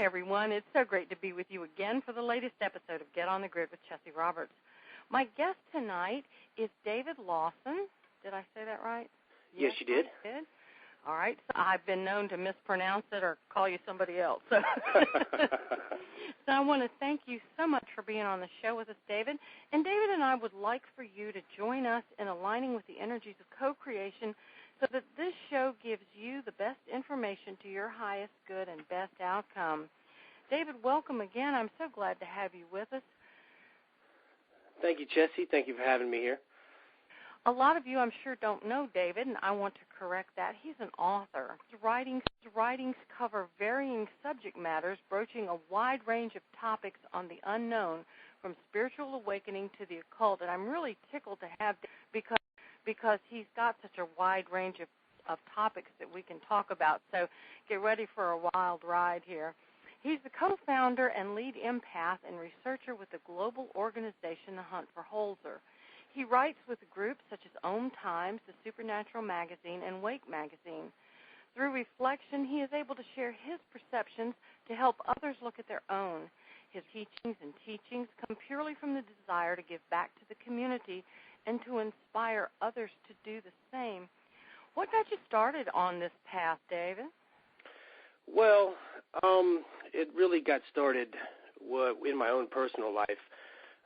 Hi, everyone. It's so great to be with you again for the latest episode of Get on the Grid with Chessie Roberts. My guest tonight is David Lawson. Did I say that right? Yes, you did. I did. All right. So I've been known to mispronounce it or call you somebody else. So, so I want to thank you so much for being on the show with us, David. And David and I would like for you to join us in aligning with the energies of co-creation so that this show gives you the best information to your highest good and best outcome. David, welcome again. I'm so glad to have you with us. Thank you, Chessie. Thank you for having me here. A lot of you, I'm sure, don't know David, and I want to correct that. He's an author. His writings cover varying subject matters, broaching a wide range of topics on the unknown, from spiritual awakening to the occult. And I'm really tickled to have David because he's got such a wide range of topics that we can talk about. So get ready for a wild ride here. He's the co-founder and lead empath and researcher with the global organization The Hunt for Holzer. He writes with groups such as Om Times, the Supernatural Magazine, and Wake Magazine. Through reflection, he is able to share his perceptions to help others look at their own. His teachings come purely from the desire to give back to the community and to inspire others to do the same. What got you started on this path, David? Well, it really got started in my own personal life.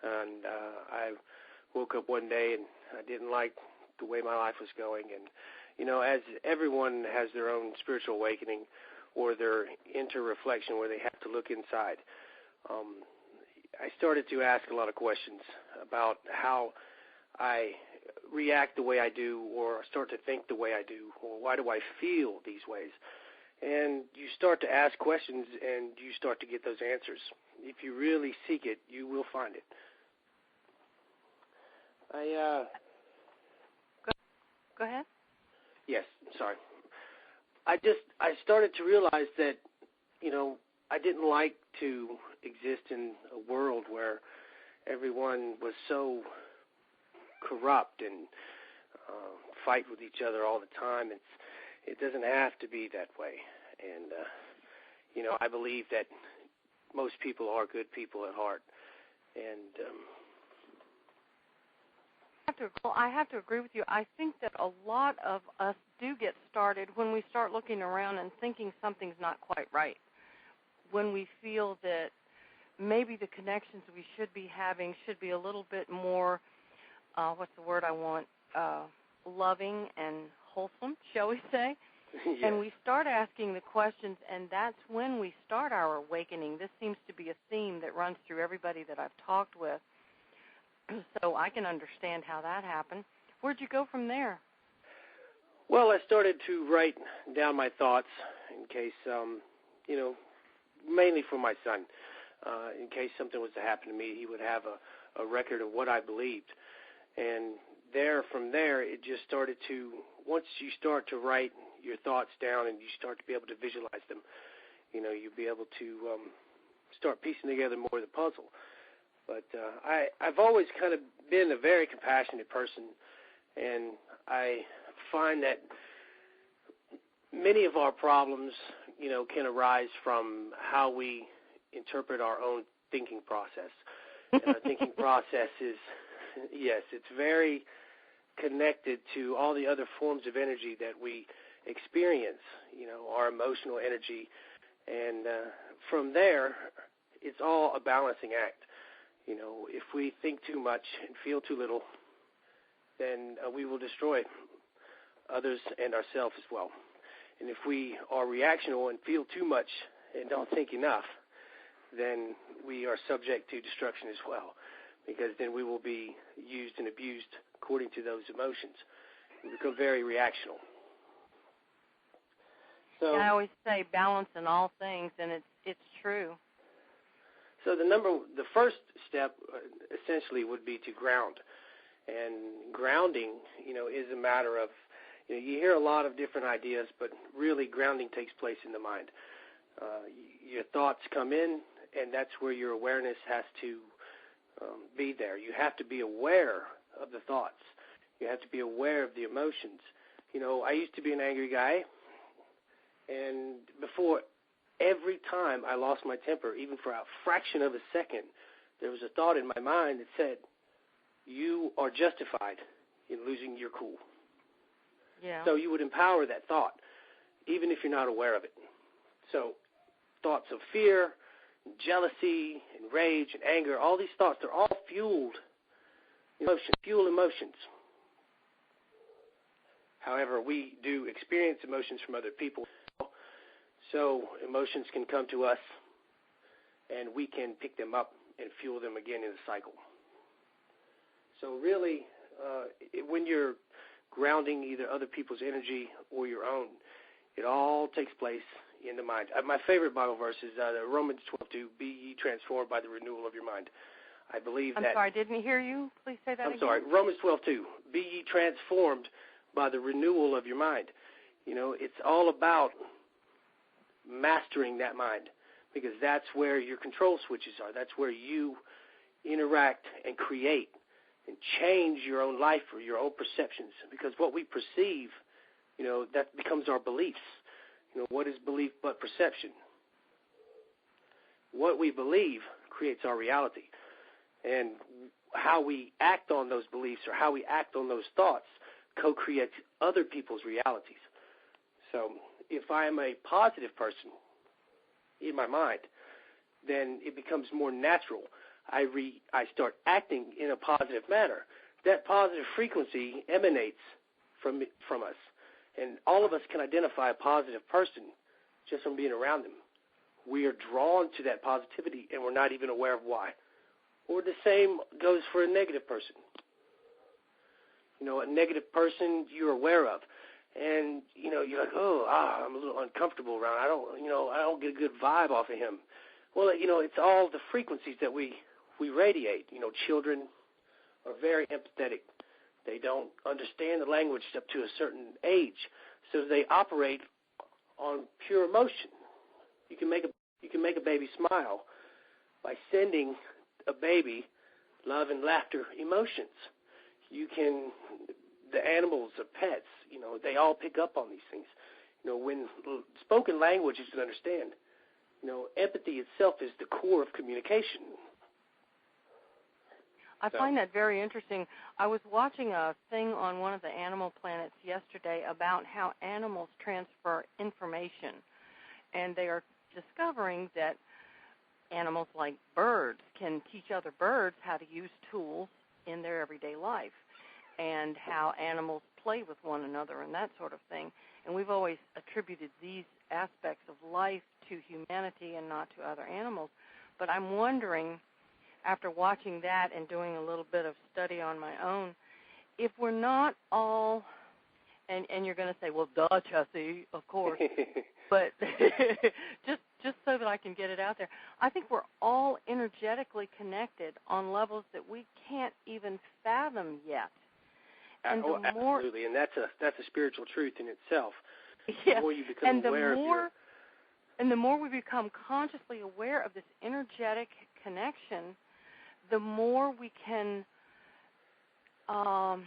And I woke up one day and I didn't like the way my life was going. And, you know, as everyone has their own spiritual awakening or their inter-reflection where they have to look inside, I started to ask a lot of questions about how I react the way I do or start to think the way I do, or why do I feel these ways? And you start to ask questions and you start to get those answers. If you really seek it, you will find it. Go ahead. Yes, sorry. I started to realize that, you know, I didn't like to exist in a world where everyone was so corrupt and fight with each other all the time. It doesn't have to be that way. And, you know, I believe that most people are good people at heart. And I have to agree with you. I think that a lot of us do get started when we start looking around and thinking something's not quite right, when we feel that maybe the connections we should be having should be a little bit more, what's the word I want, loving and wholesome, shall we say? Yes. And we start asking the questions, and that's when we start our awakening. This seems to be a theme that runs through everybody that I've talked with. So I can understand how that happened. Where'd you go from there? Well, I started to write down my thoughts in case, you know, mainly for my son. In case something was to happen to me, he would have a record of what I believed. And from there, it just started to, once you start to write your thoughts down and you start to be able to visualize them, you know, you'll be able to start piecing together more of the puzzle. But I've always kind of been a very compassionate person, and I find that many of our problems, you know, can arise from how we interpret our own thinking process. And our thinking process is, yes, it's very connected to all the other forms of energy that we experience, you know, our emotional energy. And from there, it's all a balancing act. You know, if we think too much and feel too little, then we will destroy others and ourselves as well. And if we are reactional and feel too much and don't think enough, then we are subject to destruction as well, because then we will be used and abused according to those emotions. We become very reactional. So I always say balance in all things, and it's true. So the first step essentially would be to ground. And grounding, you know, is a matter of, you know, you hear a lot of different ideas, but really grounding takes place in the mind. Your thoughts come in, and that's where your awareness has to be there. You have to be aware of the thoughts. You have to be aware of the emotions. You know, I used to be an angry guy, and before every time I lost my temper, even for a fraction of a second, there was a thought in my mind that said, you are justified in losing your cool. Yeah. So you would empower that thought, even if you're not aware of it. So thoughts of fear, jealousy, and rage, and anger, all these thoughts, they're all fuel emotions. However, we do experience emotions from other people. So emotions can come to us, and we can pick them up and fuel them again in a cycle. So really, when you're grounding either other people's energy or your own, it all takes place in the mind. My favorite Bible verse is Romans 12:2, be ye transformed by the renewal of your mind. I believe that... I'm sorry, I didn't hear you. Please say that again. I'm sorry, Romans 12:2, be ye transformed by the renewal of your mind. You know, it's all about mastering that mind, because that's where your control switches are. That's where you interact and create and change your own life or your own perceptions, because what we perceive, you know, that becomes our beliefs. You know, what is belief but perception? What we believe creates our reality. And how we act on those beliefs or how we act on those thoughts co-creates other people's realities. So if I am a positive person in my mind, then it becomes more natural. I start acting in a positive manner. That positive frequency emanates from us. And all of us can identify a positive person just from being around them. We are drawn to that positivity, and we're not even aware of why. Or the same goes for a negative person. You know, a negative person you're aware of. And, you know, you're like, I'm a little uncomfortable around. I don't get a good vibe off of him. Well, you know, it's all the frequencies that we radiate. You know, children are very empathetic. They don't understand the language up to a certain age, so they operate on pure emotion. You can make a baby smile by sending a baby love and laughter emotions. The animals, the pets, you know, they all pick up on these things. You know, when spoken language is to understand, you know, empathy itself is the core of communication. I find that very interesting. I was watching a thing on one of the animal planets yesterday about how animals transfer information, and they are discovering that animals like birds can teach other birds how to use tools in their everyday life, and how animals play with one another and that sort of thing. And we've always attributed these aspects of life to humanity and not to other animals. But I'm wondering, after watching that and doing a little bit of study on my own, if we're not all, and you're going to say, well, duh, Chessie, of course, but just so that I can get it out there, I think we're all energetically connected on levels that we can't even fathom yet. And absolutely, and that's a spiritual truth in itself. Yeah. The more you become aware and the more we become consciously aware of this energetic connection, the more we can come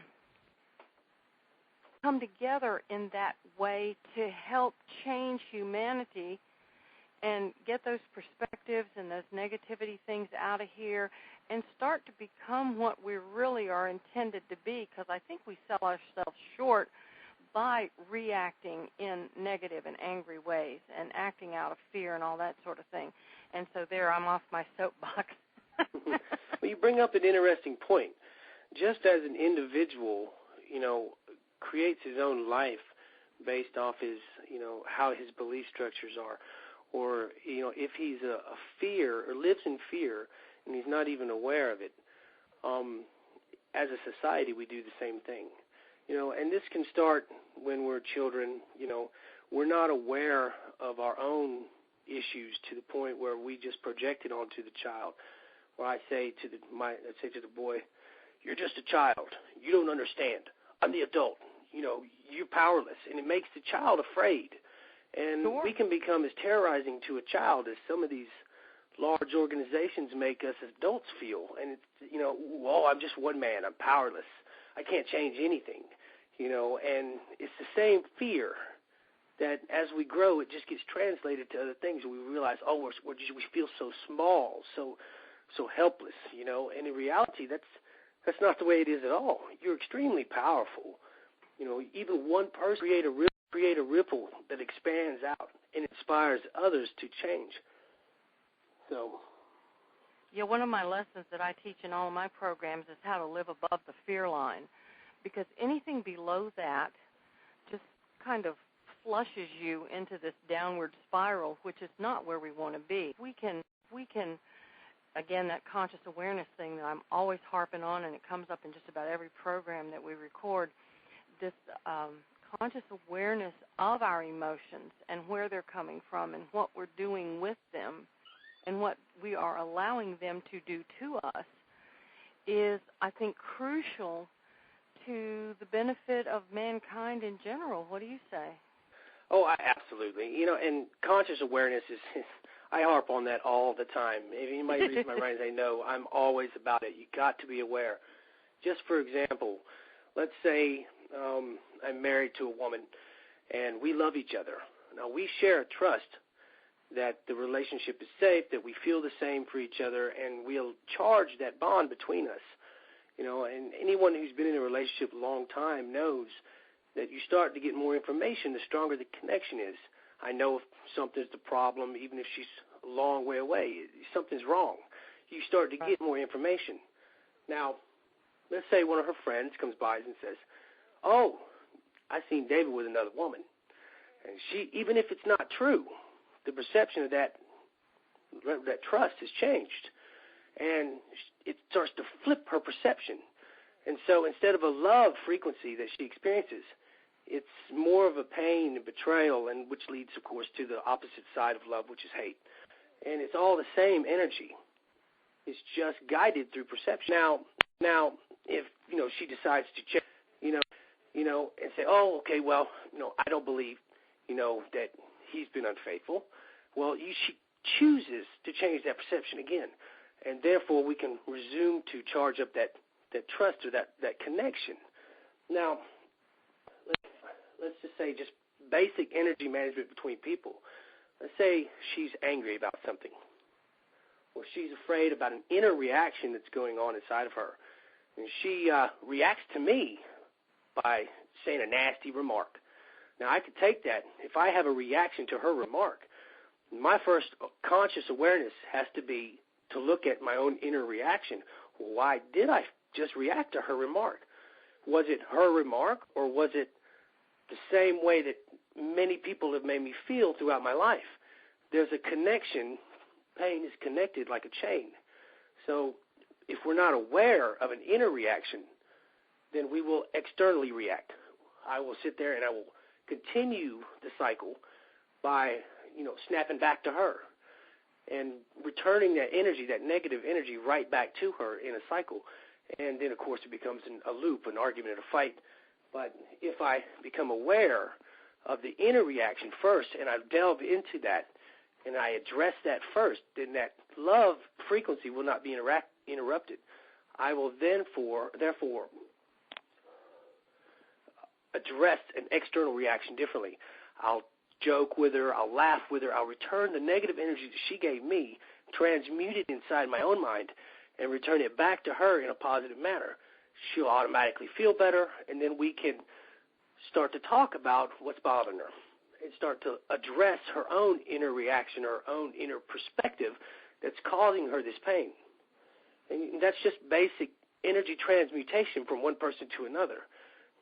together in that way to help change humanity and get those perspectives and those negativity things out of here and start to become what we really are intended to be, because I think we sell ourselves short by reacting in negative and angry ways and acting out of fear and all that sort of thing. And so there, I'm off my soapbox. Well, you bring up an interesting point. Just as an individual, you know, creates his own life based off his, you know, how his belief structures are, or, you know, if he's a fear or lives in fear and he's not even aware of it, as a society we do the same thing. You know, and this can start when we're children. You know, we're not aware of our own issues to the point where we just project it onto the child. Where I say to the boy, "You're just a child. You don't understand. I'm the adult. You know, you're powerless," and it makes the child afraid. And sure. We can become as terrorizing to a child as some of these large organizations make us adults feel. And it's, you know, I'm just one man. I'm powerless. I can't change anything. You know, and it's the same fear that as we grow, it just gets translated to other things, and we realize, oh, we feel so small, so helpless, you know. And in reality, that's not the way it is at all. You're extremely powerful. You know, even one person create a ripple that expands out and inspires others to change. So, yeah, one of my lessons that I teach in all of my programs is how to live above the fear line, because anything below that just kind of flushes you into this downward spiral, which is not where we want to be. We can, again, that conscious awareness thing that I'm always harping on, and it comes up in just about every program that we record, this conscious awareness of our emotions and where they're coming from and what we're doing with them and what we are allowing them to do to us is, I think, crucial to the benefit of mankind in general. What do you say? Oh, absolutely. You know, and conscious awareness is I harp on that all the time. If anybody reads my writings, they know I'm always about it. You got to be aware. Just for example, let's say I'm married to a woman, and we love each other. Now, we share a trust that the relationship is safe, that we feel the same for each other, and we'll charge that bond between us. You know, and anyone who's been in a relationship a long time knows that you start to get more information, the stronger the connection is. I know if something's the problem, even if she's a long way away, something's wrong. You start to get more information. Now, let's say one of her friends comes by and says, oh, I seen David with another woman. And she, even if it's not true, the perception of that trust has changed. And it starts to flip her perception. And so instead of a love frequency that she experiences, it's more of a pain and betrayal, and which leads, of course, to the opposite side of love, which is hate. And it's all the same energy. It's just guided through perception. Now, if she decides to check, and say, oh, okay, well, I don't believe, that he's been unfaithful. Well, she chooses to change that perception again, and therefore we can resume to charge up that trust or that connection. Now, let's just say just basic energy management between people. Let's say she's angry about something, or she's afraid about an inner reaction that's going on inside of her, and she reacts to me by saying a nasty remark. Now, I could take that. If I have a reaction to her remark, my first conscious awareness has to be to look at my own inner reaction. Why did I just react to her remark? Was it her remark, or was it the same way that many people have made me feel throughout my life? There's a connection. Pain is connected like a chain. So if we're not aware of an inner reaction, then we will externally react. I will sit there and I will continue the cycle by, snapping back to her and returning that energy, that negative energy, right back to her in a cycle. And then, of course, it becomes a loop, an argument, and a fight. But if I become aware of the inner reaction first and I delve into that and I address that first, then that love frequency will not be interrupted. I will therefore address an external reaction differently. I'll joke with her, I'll laugh with her, I'll return the negative energy that she gave me, transmute it inside my own mind, and return it back to her in a positive manner. She'll automatically feel better, and then we can start to talk about what's bothering her and start to address her own inner reaction, her own inner perspective that's causing her this pain. And that's just basic energy transmutation from one person to another.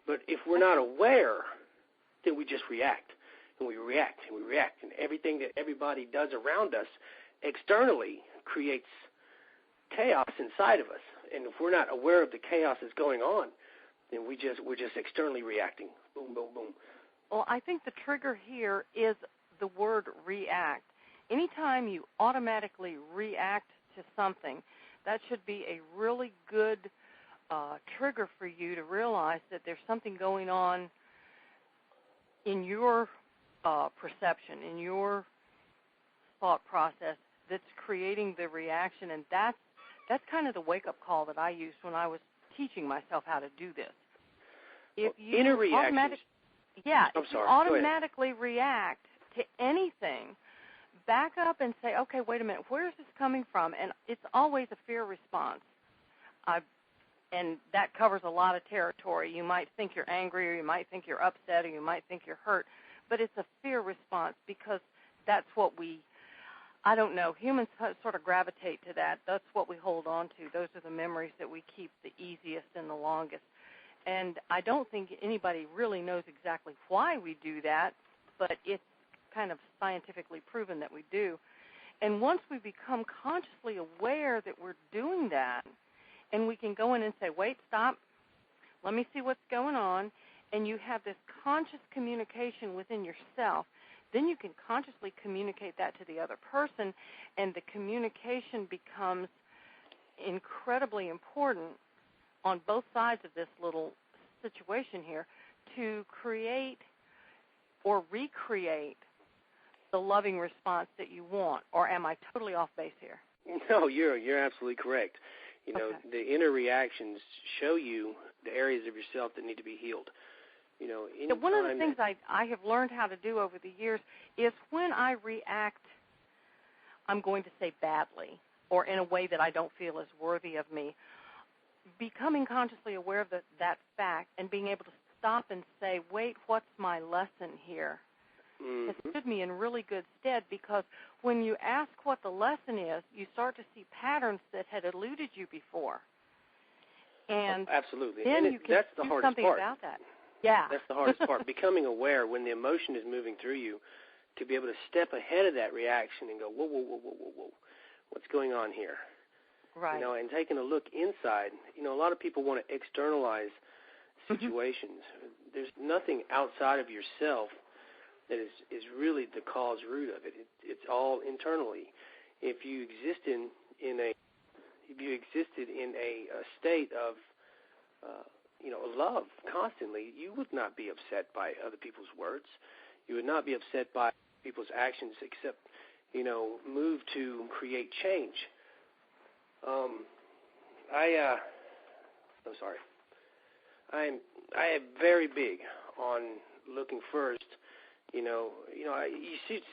But if we're not aware, then we just react, and we react, and we react. And everything that everybody does around us externally creates chaos inside of us. And if we're not aware of the chaos that's going on, then we're just externally reacting. Boom, boom, boom. Well, I think the trigger here is the word react. Anytime you automatically react to something, that should be a really good trigger for you to realize that there's something going on in your perception, in your thought process that's creating the reaction, and that's kind of the wake-up call that I used when I was teaching myself how to do this. If you inner reactions. Yeah, I'm if sorry. you automatically react to anything, back up and say, okay, wait a minute, where is this coming from? And it's always a fear response. And that covers a lot of territory. You might think you're angry, or you might think you're upset, or you might think you're hurt, but it's a fear response because that's what I don't know, humans sort of gravitate to that. That's what we hold on to. Those are the memories that we keep the easiest and the longest. And I don't think anybody really knows exactly why we do that, but it's kind of scientifically proven that we do. And once we become consciously aware that we're doing that, and we can go in and say, wait, stop, let me see what's going on, and you have this conscious communication within yourself, then you can consciously communicate that to the other person, and the communication becomes incredibly important on both sides of this little situation here to create or recreate the loving response that you want. Or am I totally off base here? No, you're absolutely correct. You know, okay. The inner reactions show you the areas of yourself that need to be healed. You know, one of the things I have learned how to do over the years is when I react, I'm going to say badly, or in a way that I don't feel is worthy of me, becoming consciously aware of that fact and being able to stop and say, wait, what's my lesson here? Mm-hmm. It stood me in really good stead, because when you ask what the lesson is, you start to see patterns that had eluded you before. And absolutely. then and you can that's the do hardest something part. about that. Yeah. That's the hardest part, becoming aware when the emotion is moving through you, to be able to step ahead of that reaction and go, whoa, whoa, whoa, whoa, whoa, whoa, what's going on here? Right. You know, and taking a look inside. You know, a lot of people want to externalize situations. There's nothing outside of yourself that is really the cause root of it. It's all internally. If you existed in a state of love constantly, you would not be upset by other people's words. You would not be upset by people's actions, except move to create change. I'm sorry. I am very big on looking first. You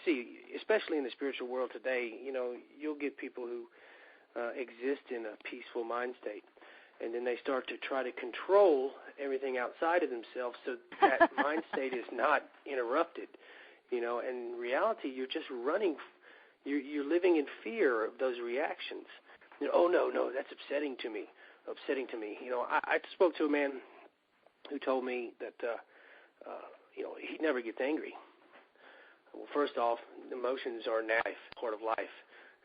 see, especially in the spiritual world today, you'll get people who exist in a peaceful mind state, and then they start to try to control everything outside of themselves so that mind state is not interrupted. In reality, you're just running. You're living in fear of those reactions. Oh no, that's upsetting to me. I spoke to a man who told me that he never gets angry. Well, first off, emotions are part of life.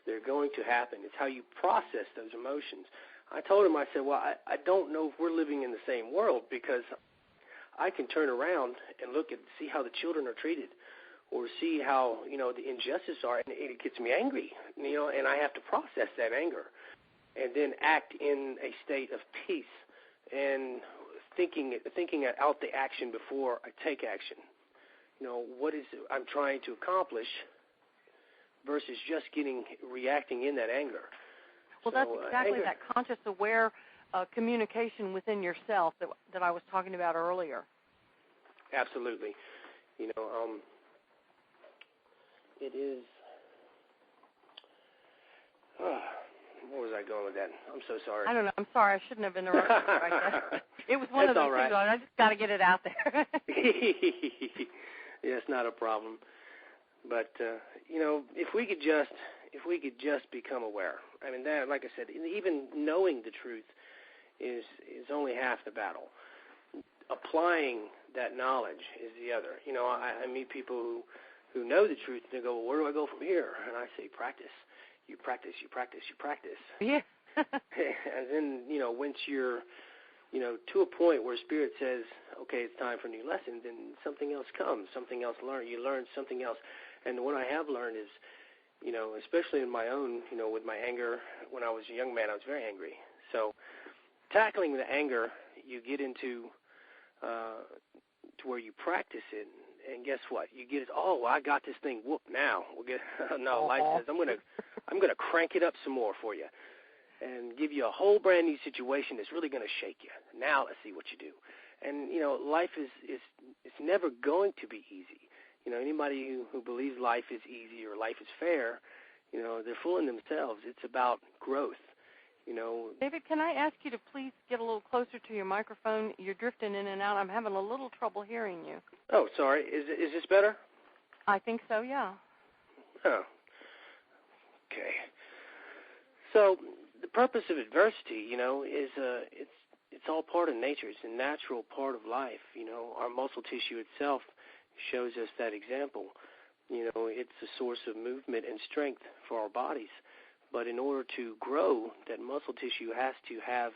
They're going to happen. It's how you process those emotions. I told him, I said, well, I don't know if we're living in the same world, because I can turn around and see how the children are treated, or see how, the injustices are, and it gets me angry, and I have to process that anger and then act in a state of peace and thinking out the action before I take action. What is it I'm trying to accomplish versus just reacting in that anger. Well, that's exactly that conscious, aware communication within yourself that I was talking about earlier. Absolutely. It is... where was I going with that? I'm so sorry. I don't know. I'm sorry. I shouldn't have interrupted you like that. It was one of those things. I just got to get it out there. Yeah, it's not a problem. But if we could just become aware. I mean, that, like I said, even knowing the truth is only half the battle. Applying that knowledge is the other. I meet people who know the truth, and they go, well, where do I go from here? And I say, practice. You practice. Yeah. And then, once you're, to a point where Spirit says, okay, it's time for a new lesson, then something else comes, something else you learn something else. And what I have learned is, especially in my own, with my anger, when I was a young man, I was very angry. So tackling the anger, you get into to where you practice it, and guess what? You get it. Oh, I got this thing whooped now. No, life says I'm gonna crank it up some more for you, and give you a whole brand new situation that's really gonna shake you. Now let's see what you do. And, life is it's never going to be easy. Anybody who believes life is easy or life is fair, they're fooling themselves. It's about growth. David, can I ask you to please get a little closer to your microphone? You're drifting in and out. I'm having a little trouble hearing you. Oh, sorry. Is this better? I think so, yeah. Oh. Okay. So the purpose of adversity, is it's all part of nature. It's a natural part of life. Our muscle tissue itself shows us that example. It's a source of movement and strength for our bodies. But in order to grow, that muscle tissue has to have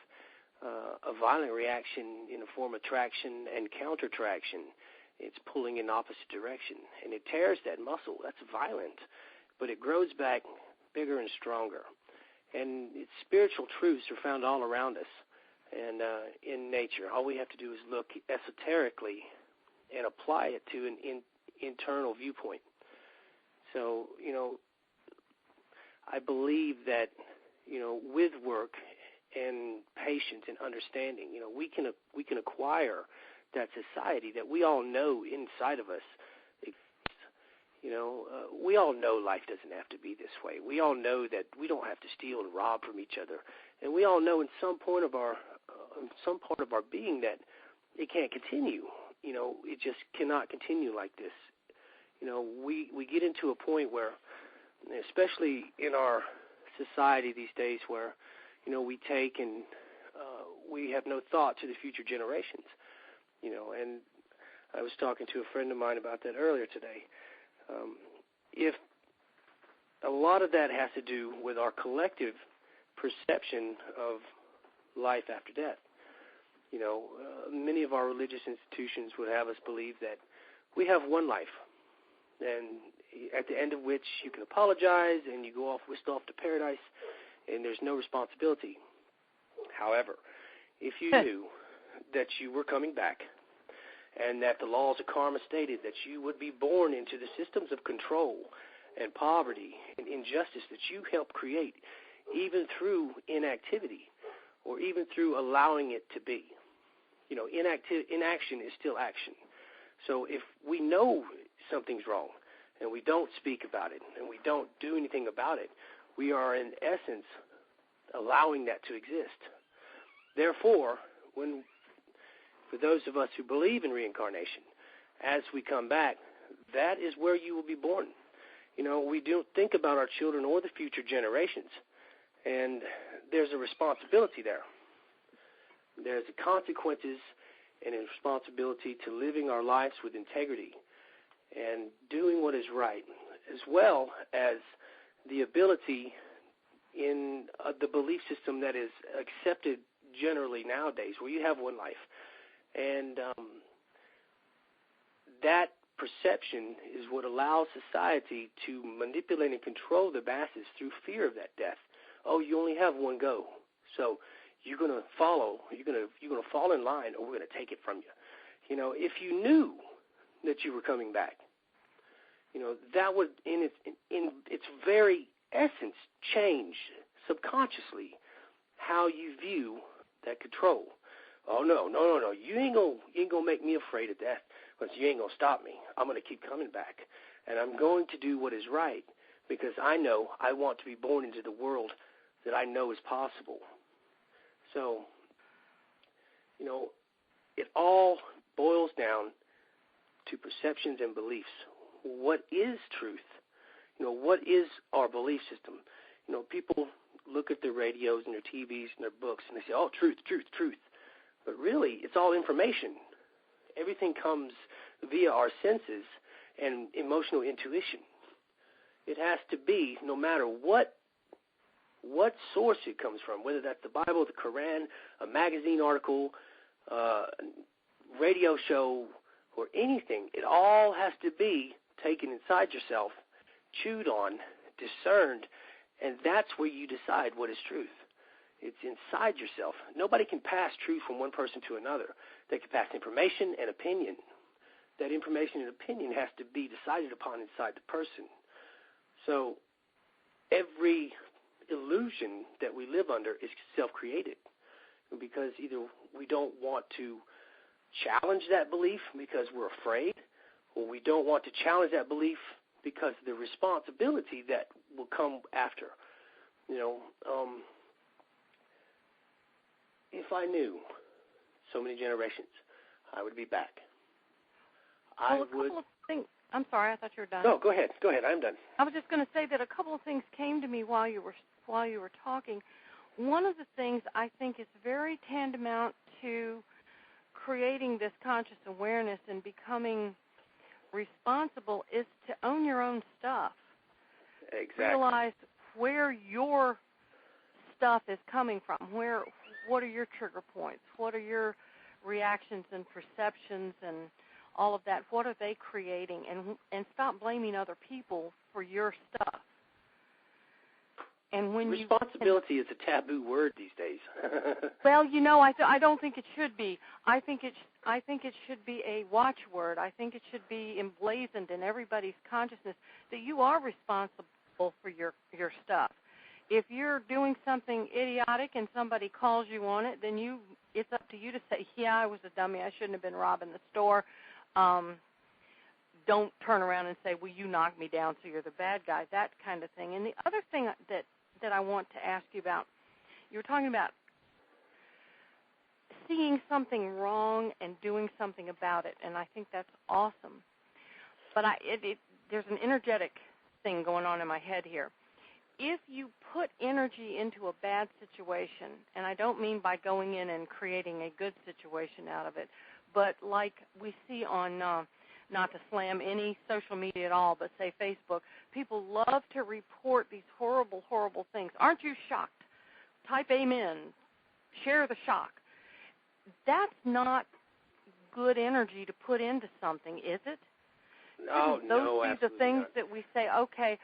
a violent reaction in the form of traction and counter-traction. It's pulling in opposite direction, and it tears that muscle. That's violent, but it grows back bigger and stronger. And its spiritual truths are found all around us and in nature. All we have to do is look esoterically and apply it to an internal viewpoint. So, I believe that, with work and patience and understanding, we can acquire that society that we all know inside of us exists. We all know life doesn't have to be this way. We all know that we don't have to steal and rob from each other, and we all know in some part of our being that it can't continue. It just cannot continue like this. We get into a point where, especially in our society these days, where we take and we have no thought to the future generations. And I was talking to a friend of mine about that earlier today. If a lot of that has to do with our collective perception of life after death. Many of our religious institutions would have us believe that we have one life, and at the end of which you can apologize and you go whisked off to paradise, and there's no responsibility. However, if you knew that you were coming back and that the laws of karma stated that you would be born into the systems of control and poverty and injustice that you helped create, even through inactivity or even through allowing it to be. Inaction is still action. So if we know something's wrong and we don't speak about it and we don't do anything about it, we are in essence allowing that to exist. Therefore, for those of us who believe in reincarnation, as we come back, that is where you will be born. We don't think about our children or the future generations, and there's a responsibility there. There's the consequences and a responsibility to living our lives with integrity and doing what is right, as well as the ability in the belief system that is accepted generally nowadays, where you have one life. And that perception is what allows society to manipulate and control the masses through fear of that death. Oh, you only have one go, so you're going to follow. You're going to fall in line, or we're going to take it from you. If you knew that you were coming back, that would, in its very essence, change subconsciously how you view that control. Oh no! You ain't gonna make me afraid of death, because you ain't gonna stop me. I'm gonna keep coming back, and I'm going to do what is right, because I know I want to be born into the world that I know is possible. So, it all boils down to perceptions and beliefs. What is truth? What is our belief system? People look at their radios and their TVs and their books, and they say, oh, truth. But really, it's all information. Everything comes via our senses and emotional intuition. It has to be, no matter what source it comes from, whether that's the Bible, the Quran, a magazine article, radio show, or anything, it all has to be taken inside yourself, chewed on, discerned, and that's where you decide what is truth. It's inside yourself. Nobody can pass truth from one person to another. They can pass information and opinion. That information and opinion has to be decided upon inside the person. So every illusion that we live under is self-created, because either we don't want to challenge that belief because we're afraid, or we don't want to challenge that belief because of the responsibility that will come after. If I knew so many generations, I would be back. Well, a couple of things. I'm sorry, I thought you were done. No, go ahead. I'm done. I was just going to say that a couple of things came to me while you were talking. One of the things I think is very tantamount to creating this conscious awareness and becoming responsible is to own your own stuff. Exactly. Realize where your stuff is coming from. What are your trigger points? What are your reactions and perceptions and all of that? What are they creating? And stop blaming other people for your stuff. And when responsibility is a taboo word these days. Well, I don't think it should be. I think it should be a watchword. I think it should be emblazoned in everybody's consciousness that you are responsible for your stuff. If you're doing something idiotic and somebody calls you on it, then it's up to you to say, yeah, I was a dummy. I shouldn't have been robbing the store. Don't turn around and say, well, you knocked me down, so you're the bad guy, that kind of thing. And the other thing that I want to ask you about, you were talking about seeing something wrong and doing something about it, and I think that's awesome. But there's an energetic thing going on in my head here. If you put energy into a bad situation, and I don't mean by going in and creating a good situation out of it, but like we see on, not to slam any social media at all, but say Facebook, people love to report these horrible, horrible things. Aren't you shocked? Type amen. Share the shock. That's not good energy to put into something, is it? No, those absolutely be the things not. that we say, okay,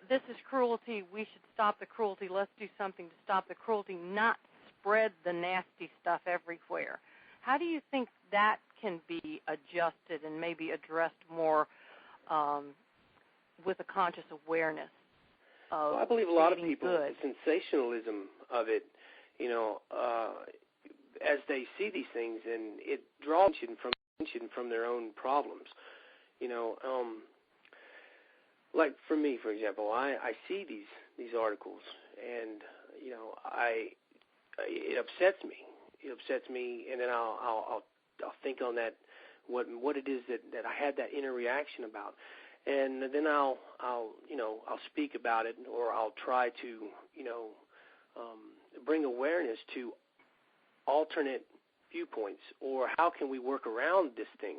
this is cruelty, we should stop the cruelty, let's do something to stop the cruelty, not spread the nasty stuff everywhere. How do you think that can be adjusted and maybe addressed more with a conscious awareness of I believe a lot of people, good? the sensationalism of it, as they see these things, and it draws attention from their own problems. Like for me, for example, I see these articles, and it upsets me. It upsets me, and then I'll think on that, what it is that I had that inner reaction about, and then I'll speak about it, or I'll try to bring awareness to alternate viewpoints, or how can we work around this thing,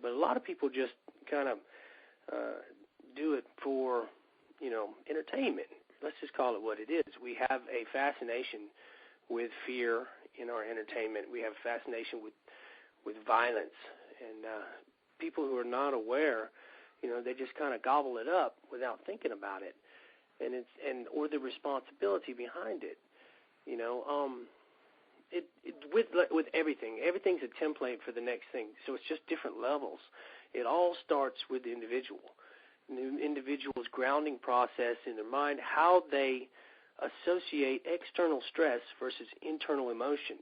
But a lot of people just kind of do it for entertainment. Let's just call it what it is. We have a fascination with fear in our entertainment. We have a fascination with violence, and people who are not aware, they just kind of gobble it up without thinking about it, or the responsibility behind it. With everything, everything's a template for the next thing. So it's just different levels. It all starts with the individual. The individual's grounding process in their mind, how they associate external stress versus internal emotion.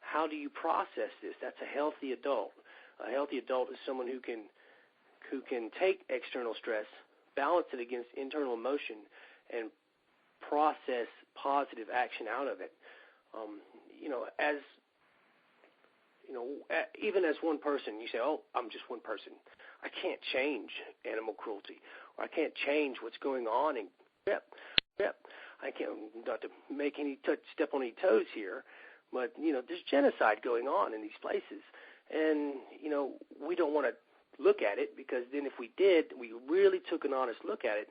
How do you process this? That's a healthy adult. A healthy adult is someone who can take external stress, balance it against internal emotion, and process positive action out of it. Even as one person, you say, "Oh, I'm just one person. I can't change animal cruelty, or I can't change what's going on." And I can't, not to make step on any toes here, but there's genocide going on in these places, and we don't want to look at it, because then if we really took an honest look at it,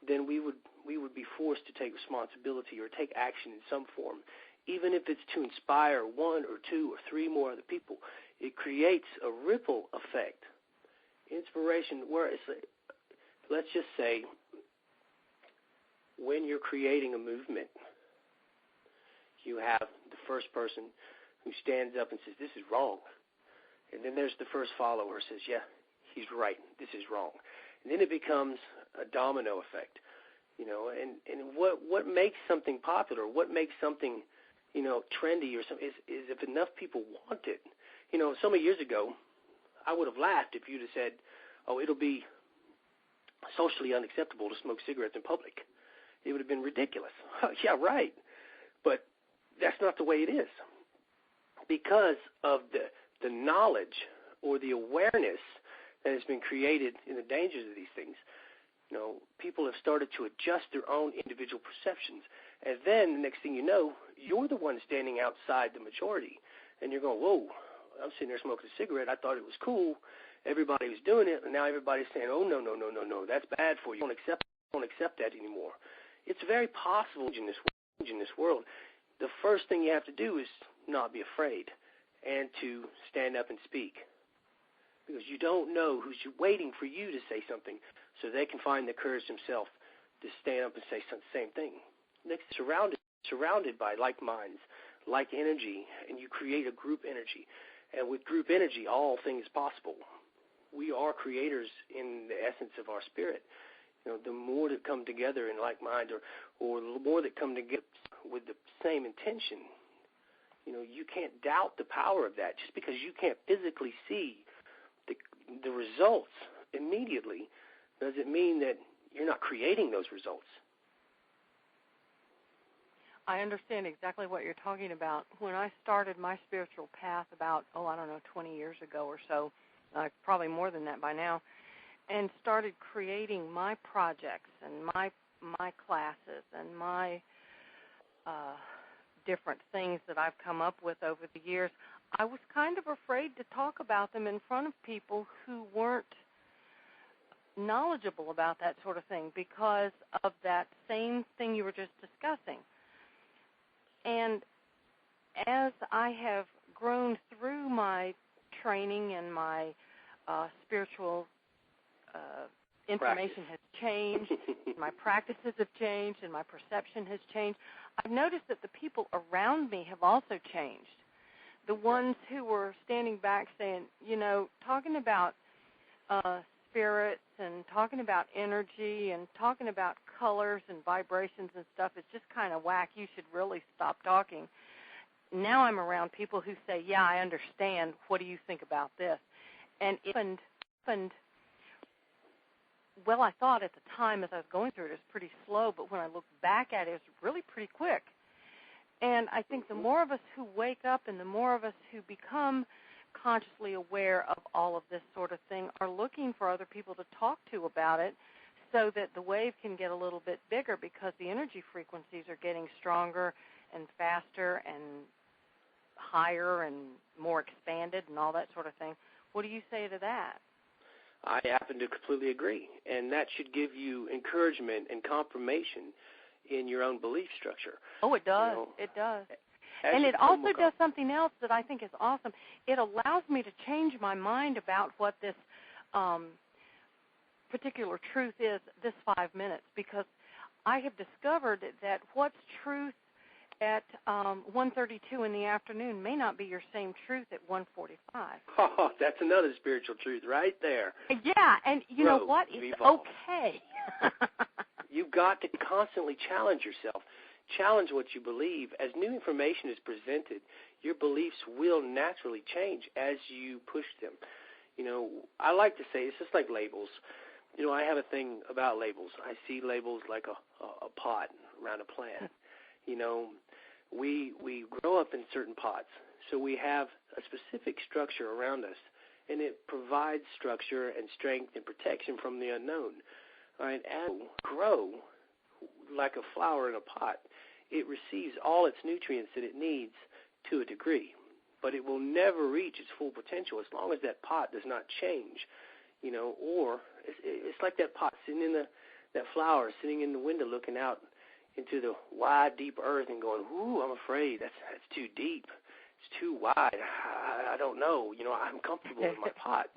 then we would be forced to take responsibility or take action in some form. Even if it's to inspire one or two or three more other people, it creates a ripple effect. Inspiration, where it's, let's just say, when you're creating a movement, you have the first person who stands up and says, "This is wrong." And then there's the first follower who says, "Yeah, he's right, this is wrong." And then it becomes a domino effect. And what makes something popular, what makes something trendy or something, is if enough people want it. So many years ago, I would have laughed if you'd have said, oh, it'll be socially unacceptable to smoke cigarettes in public. It would have been ridiculous. Yeah, right. But that's not the way it is. Because of the knowledge or the awareness that has been created in the dangers of these things, people have started to adjust their own individual perceptions. And then the next thing you know, you're the one standing outside the majority. And you're going, whoa, I'm sitting there smoking a cigarette. I thought it was cool. Everybody was doing it. And now everybody's saying, oh, no, that's bad for you. Don't accept that anymore. It's very possible in this world. The first thing you have to do is not be afraid and to stand up and speak. Because you don't know who's waiting for you to say something so they can find the courage themselves to stand up and say the same thing. Next, surrounded by like minds, like energy, and you create a group energy. And with group energy, all things possible. We are creators in the essence of our spirit. The more that come together in like mind or the more that come together with the same intention, you can't doubt the power of that. Just because you can't physically see the results immediately doesn't mean that you're not creating those results. I understand exactly what you're talking about. When I started my spiritual path about, 20 years ago or so, probably more than that by now, and started creating my projects and my classes and my different things that I've come up with over the years, I was kind of afraid to talk about them in front of people who weren't knowledgeable about that sort of thing because of that same thing you were just discussing. And as I have grown through my training and my spiritual information has changed, my practices have changed, and my perception has changed, I've noticed that the people around me have also changed. The ones who were standing back saying, talking about spirits and talking about energy and talking about colors and vibrations and stuff is just kind of whack. You should really stop talking. Now I'm around people who say, yeah, I understand. What do you think about this? And it happened, well, I thought at the time as I was going through it was pretty slow, but when I look back at it, it's really pretty quick. And I think the more of us who wake up and the more of us who become consciously aware of all of this sort of thing are looking for other people to talk to about it so that the wave can get a little bit bigger because the energy frequencies are getting stronger and faster and higher and more expanded and all that sort of thing. What do you say to that? I happen to completely agree, and that should give you encouragement and confirmation in your own belief structure. Oh, it does. It does. And it also does something else that I think is awesome. It allows me to change my mind about what this particular truth is this 5 minutes, because I have discovered that what's truth at 1:32 in the afternoon may not be your same truth at 1:45. Oh, that's another spiritual truth right there. Yeah, and you know what? It's okay. You've got to constantly challenge yourself. Challenge what you believe. As new information is presented, your beliefs will naturally change as you push them. I like to say it's just like labels. I have a thing about labels. I see labels like a pot around a plant. We grow up in certain pots, so we have a specific structure around us, and it provides structure and strength and protection from the unknown. All right, as we grow like a flower in a pot, it receives all its nutrients that it needs to a degree, but it will never reach its full potential as long as that pot does not change, or it's like that pot sitting in that flower sitting in the window looking out into the wide, deep earth and going, ooh, I'm afraid that's too deep. It's too wide. I don't know. I'm comfortable in my pot.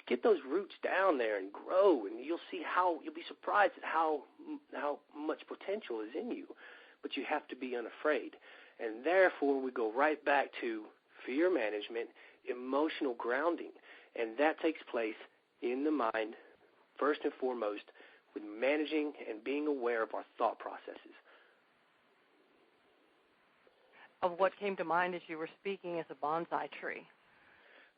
Get those roots down there and grow, and you'll be surprised at how much potential is in you. But you have to be unafraid. And therefore, we go right back to fear management, emotional grounding. And that takes place in the mind, first and foremost, with managing and being aware of our thought processes. of what came to mind as you were speaking is a bonsai tree.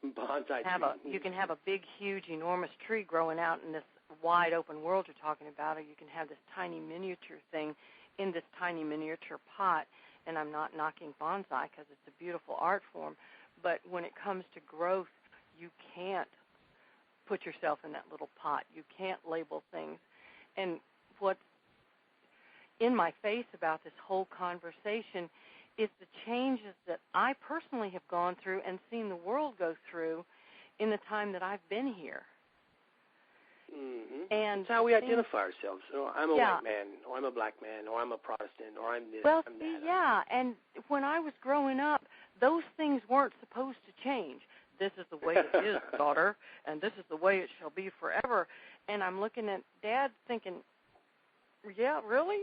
Bonsai tree. You can have a big, huge, enormous tree growing out in this wide open world you're talking about, or you can have this tiny miniature thing in this tiny miniature pot. And I'm not knocking bonsai because it's a beautiful art form, but when it comes to growth, you can't put yourself in that little pot. You can't label things. And what's in my face about this whole conversation is the changes that I personally have gone through and seen the world go through in the time that I've been here. Mm-hmm. And it's how we identify ourselves. So I'm a yeah. white man, or I'm a black man, or I'm a Protestant, or I'm this, well, I'm see, that. Yeah, and when I was growing up, those things weren't supposed to change. This is the way it is, daughter, and this is the way it shall be forever. And I'm looking at Dad thinking, yeah, really?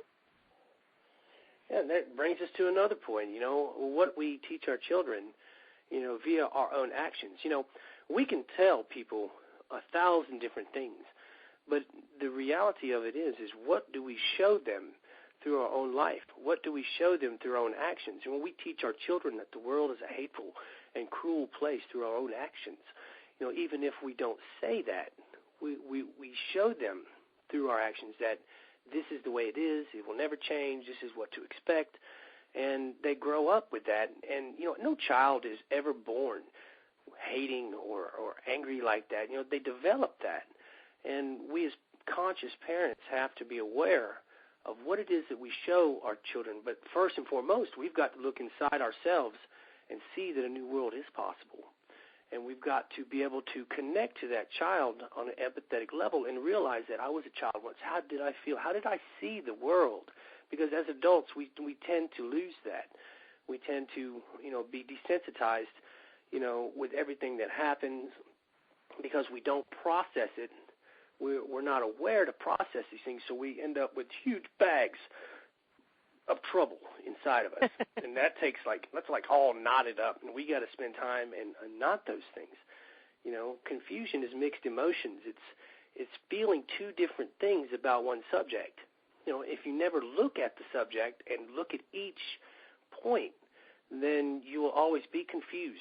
Yeah, and that brings us to another point, what we teach our children, via our own actions. We can tell people 1,000 different things, but the reality of it is what do we show them through our own life? What do we show them through our own actions? And when we teach our children that the world is a hateful and cruel place through our own actions, even if we don't say that, we show them through our actions that this is the way it is, it will never change, this is what to expect, and they grow up with that. And, no child is ever born hating or angry like that. They develop that. And we as conscious parents have to be aware of what it is that we show our children. But first and foremost, we've got to look inside ourselves and see that a new world is possible. And we've got to be able to connect to that child on an empathetic level and realize that I was a child once. How did I feel? How did I see the world? Because as adults, we tend to lose that. We tend to, be desensitized, with everything that happens because we don't process it. We're not aware to process these things, so we end up with huge bags of trouble inside of us. And that's all knotted up, and we got to spend time and knot those things. Confusion is mixed emotions. It's feeling two different things about one subject. If you never look at the subject and look at each point, then you will always be confused.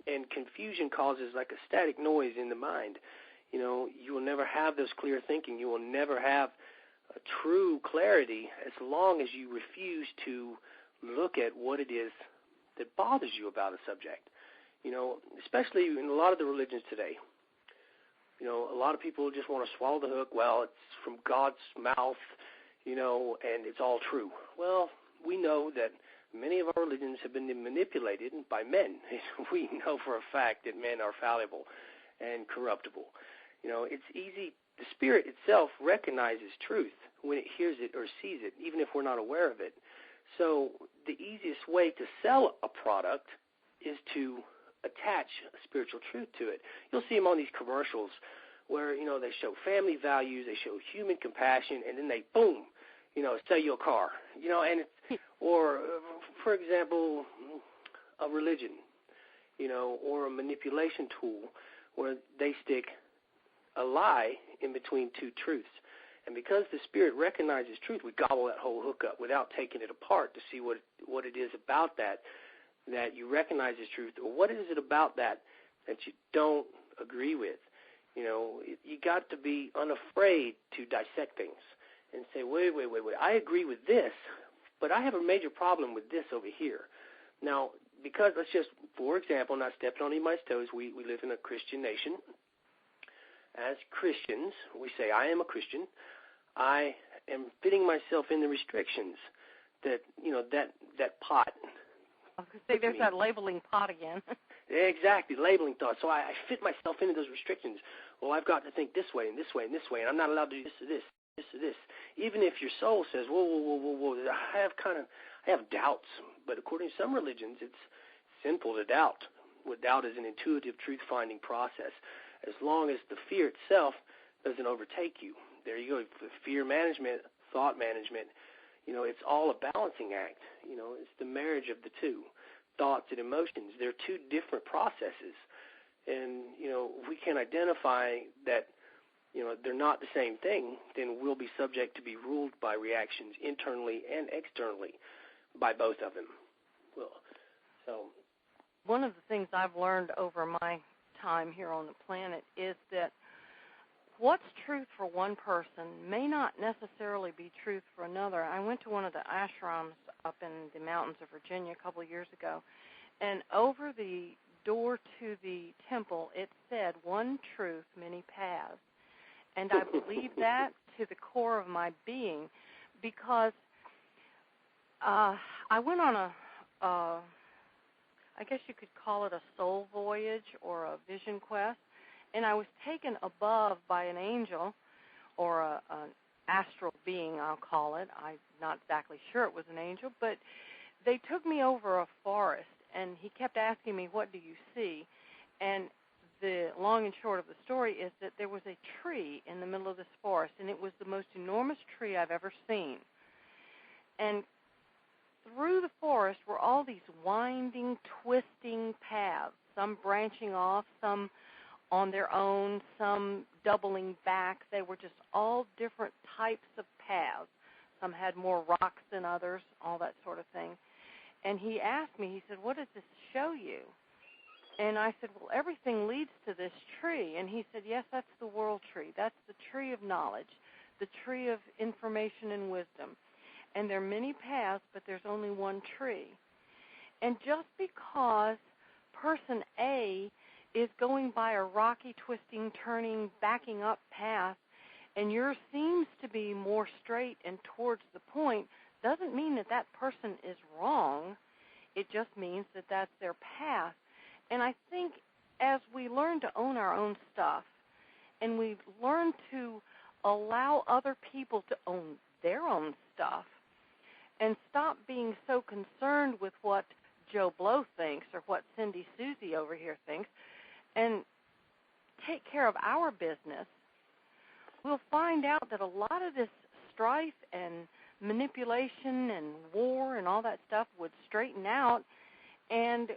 And confusion causes like a static noise in the mind. You will never have those clear thinking. You will never have a true clarity as long as you refuse to look at what it is that bothers you about a subject. Especially in a lot of the religions today. A lot of people just want to swallow the hook. Well, it's from God's mouth, and it's all true. Well, we know that many of our religions have been manipulated by men. We know for a fact that men are fallible and corruptible. It's easy. The Spirit itself recognizes truth when it hears it or sees it, even if we're not aware of it. So the easiest way to sell a product is to attach a spiritual truth to it. You'll see them on these commercials where, they show family values, they show human compassion, and then they, boom, sell you a car. And it's, or, for example, a religion, or a manipulation tool where they stick a lie in between two truths. And because the Spirit recognizes truth, we gobble that whole hook up without taking it apart to see what it is about that you recognize as truth, or what is it about that you don't agree with. You got to be unafraid to dissect things and say, wait, I agree with this, but I have a major problem with this over here. Now, because let's just, for example, not stepping on anybody's toes, we live in a Christian nation. As Christians, we say, I am a Christian. I am fitting myself in the restrictions that, that pot. I was going to say, there's that labeling pot again. Exactly, labeling thoughts. So I fit myself into those restrictions. Well, I've got to think this way and this way and this way, and I'm not allowed to do this or this, this or this. Even if your soul says, whoa, I have doubts. But according to some religions, it's sinful to doubt. What doubt is an intuitive truth-finding process. As long as the fear itself doesn't overtake you. There you go. Fear management, thought management, it's all a balancing act. It's the marriage of the two, thoughts and emotions. They're two different processes. And, if we can identify that, they're not the same thing, then we'll be subject to be ruled by reactions internally and externally by both of them. Well, So, one of the things I've learned over my time here on the planet is that what's truth for one person may not necessarily be truth for another. I went to one of the ashrams up in the mountains of Virginia a couple of years ago, and over the door to the temple, it said, "One truth, many paths." And I believe that to the core of my being, because I went on I guess you could call it a soul voyage or a vision quest, and I was taken above by an angel, or an astral being, I'll call it. I'm not exactly sure it was an angel, but they took me over a forest, and he kept asking me, "What do you see?" And the long and short of the story is that there was a tree in the middle of this forest, and it was the most enormous tree I've ever seen. And through the forest were all these winding, twisting paths, some branching off, some on their own, some doubling back. They were just all different types of paths. Some had more rocks than others, all that sort of thing. And he asked me, he said, "What does this show you?" And I said, "Well, everything leads to this tree." And he said, "Yes, that's the world tree. That's the tree of knowledge, the tree of information and wisdom. And there are many paths, but there's only one tree." And just because person A is going by a rocky, twisting, turning, backing up path, and yours seems to be more straight and towards the point, doesn't mean that that person is wrong. It just means that that's their path. And I think as we learn to own our own stuff, and we learn to allow other people to own their own stuff, and stop being so concerned with what Joe Blow thinks or what Cindy Susie over here thinks, and take care of our business, we'll find out that a lot of this strife and manipulation and war and all that stuff would straighten out, and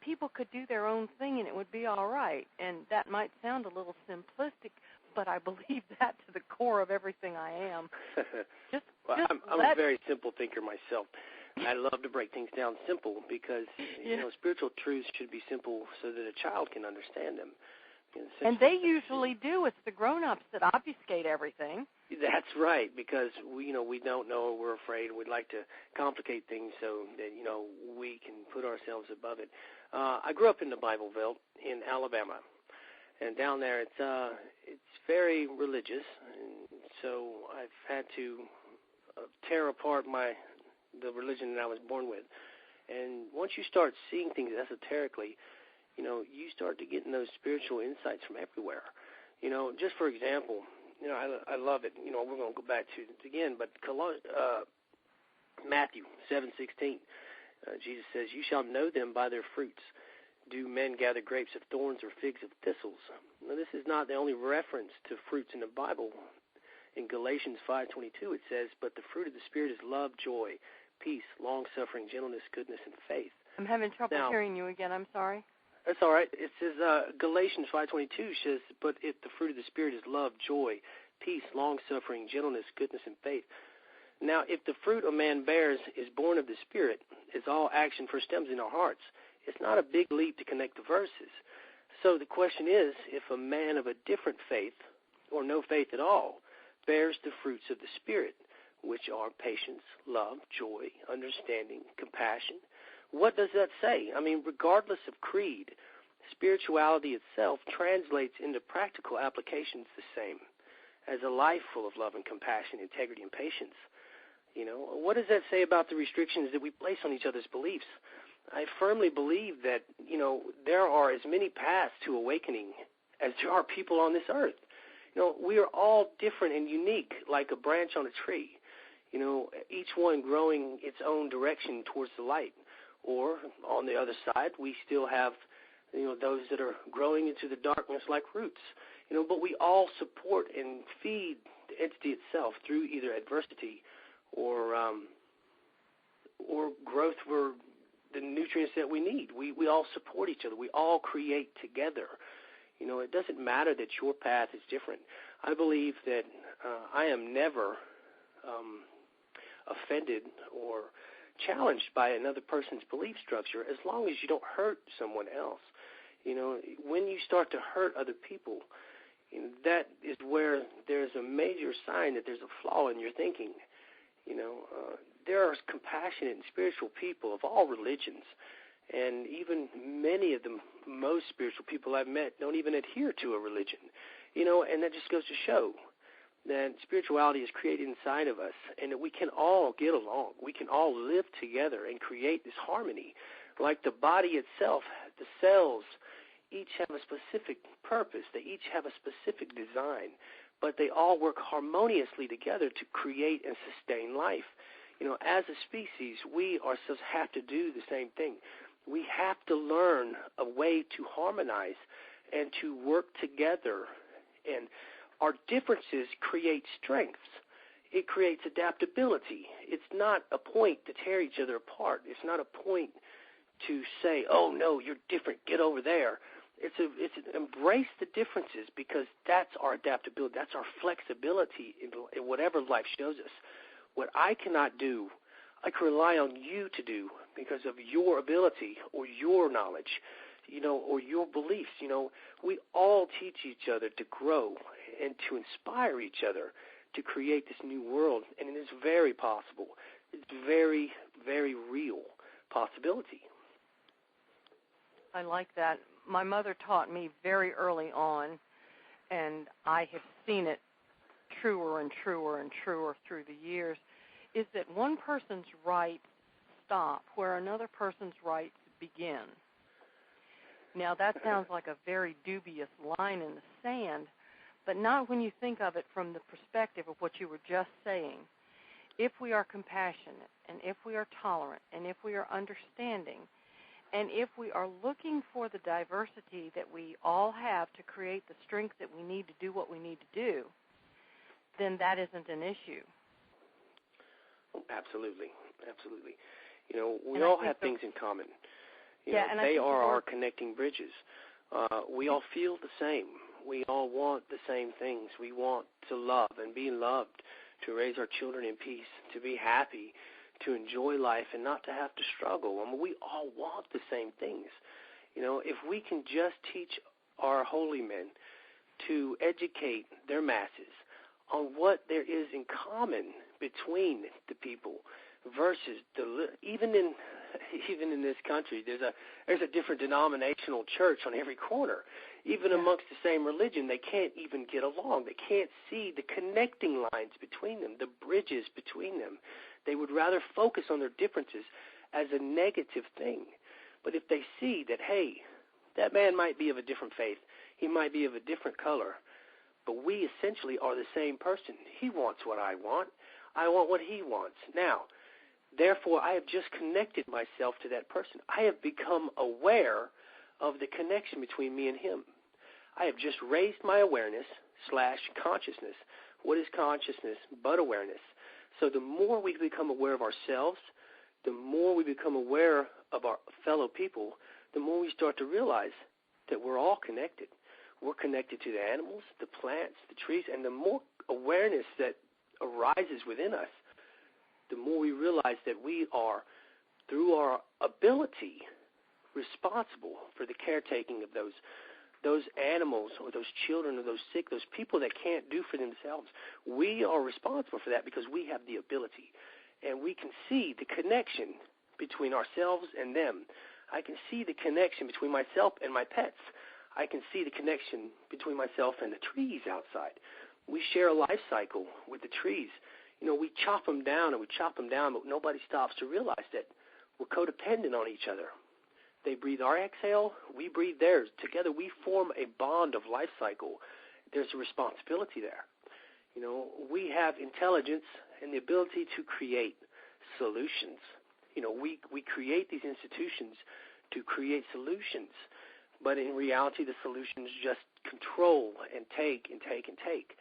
people could do their own thing and it would be all right. And that might sound a little simplistic, but I believe that to the core of everything I am. I'm a very simple thinker myself. I love to break things down simple because, spiritual truths should be simple so that a child can understand them. And they usually do. It's the grown-ups that obfuscate everything. That's right, because we don't know, we're afraid, we'd like to complicate things so that, we can put ourselves above it. I grew up in the Bible Belt in Alabama, and down there it's very religious, and so I've had to tear apart the religion that I was born with. And once you start seeing things esoterically, you start to get those spiritual insights from everywhere. Just for example, I love it. We're going to go back to it again, but Matthew 7:16, Jesus says, "You shall know them by their fruits. Do men gather grapes of thorns or figs of thistles?" Now, this is not the only reference to fruits in the Bible. In Galatians 5:22, it says, "But the fruit of the Spirit is love, joy, peace, long-suffering, gentleness, goodness, and faith." I'm having trouble hearing you again. I'm sorry. That's all right. It says Galatians 5:22 says, "But if the fruit of the Spirit is love, joy, peace, long-suffering, gentleness, goodness, and faith." Now, if the fruit a man bears is born of the Spirit, it's all action first stems in our hearts. It's not a big leap to connect the verses. So the question is, if a man of a different faith, or no faith at all, bears the fruits of the Spirit, which are patience, love, joy, understanding, compassion, what does that say? I mean, regardless of creed, spirituality itself translates into practical applications the same as a life full of love and compassion, integrity, and patience. What does that say about the restrictions that we place on each other's beliefs? I firmly believe that, there are as many paths to awakening as there are people on this earth. We are all different and unique, like a branch on a tree, each one growing its own direction towards the light. Or on the other side, we still have, those that are growing into the darkness like roots. But we all support and feed the entity itself through either adversity or growth for the nutrients that we need. We all support each other. We all create together. It doesn't matter that your path is different. I believe that I am never offended or challenged by another person's belief structure as long as you don't hurt someone else. When you start to hurt other people, that is where there's a major sign that there's a flaw in your thinking. There are compassionate and spiritual people of all religions, and even many of the most spiritual people I've met don't even adhere to a religion. And that just goes to show that spirituality is created inside of us, and that we can all get along. We can all live together and create this harmony. Like the body itself, the cells each have a specific purpose. They each have a specific design, but they all work harmoniously together to create and sustain life. As a species, we ourselves have to do the same thing. We have to learn a way to harmonize and to work together. And our differences create strengths. It creates adaptability. It's not a point to tear each other apart. It's not a point to say, oh, no, you're different, get over there. It's embrace the differences, because that's our adaptability. That's our flexibility in whatever life shows us. What I cannot do, I can rely on you to do because of your ability or your knowledge, or your beliefs. We all teach each other to grow and to inspire each other to create this new world, and it is very possible. It's very, very real possibility. I like that. My mother taught me very early on, and I have seen it truer and truer and truer through the years, is that one person's rights stop where another person's rights begin. Now, that sounds like a very dubious line in the sand, but not when you think of it from the perspective of what you were just saying. If we are compassionate, and if we are tolerant, and if we are understanding, and if we are looking for the diversity that we all have to create the strength that we need to do what we need to do, then that isn't an issue. Absolutely, absolutely. We all have things in common. They are our connecting bridges. We all feel the same. We all want the same things. We want to love and be loved, to raise our children in peace, to be happy, to enjoy life and not to have to struggle. We all want the same things. If we can just teach our holy men to educate their masses on what there is in common between the people versus even in this country, there's a different denominational church on every corner. Even amongst the same religion, they can't even get along. They can't see the connecting lines between them, the bridges between them. They would rather focus on their differences as a negative thing. But if they see that, hey, that man might be of a different faith, he might be of a different color, but we essentially are the same person. He wants what I want. I want what he wants. Now, therefore, I have just connected myself to that person. I have become aware of the connection between me and him. I have just raised my awareness/consciousness. What is consciousness but awareness? So the more we become aware of ourselves, the more we become aware of our fellow people, the more we start to realize that we're all connected. We're connected to the animals, the plants, the trees, and the more awareness that arises within us, the more we realize that we are, through our ability, responsible for the caretaking of those animals or those children or those sick, those people that can't do for themselves. We are responsible for that because we have the ability. And we can see the connection between ourselves and them. I can see the connection between myself and my pets. I can see the connection between myself and the trees outside. We share a life cycle with the trees. We chop them down and we chop them down, but nobody stops to realize that we're codependent on each other. They breathe our exhale, we breathe theirs. Together we form a bond of life cycle. There's a responsibility there. We have intelligence and the ability to create solutions. We create these institutions to create solutions, but in reality the solutions just control and take and take and take.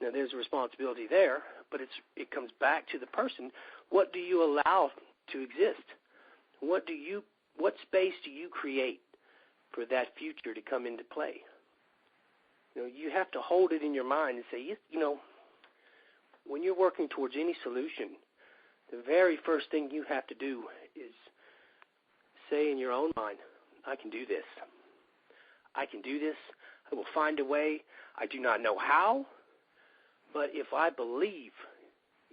Now there's a responsibility there, but it comes back to the person. What do you allow to exist? What space do you create for that future to come into play? You have to hold it in your mind and say, when you're working towards any solution, the very first thing you have to do is say in your own mind, I can do this. I can do this. I will find a way. I do not know how, but if I believe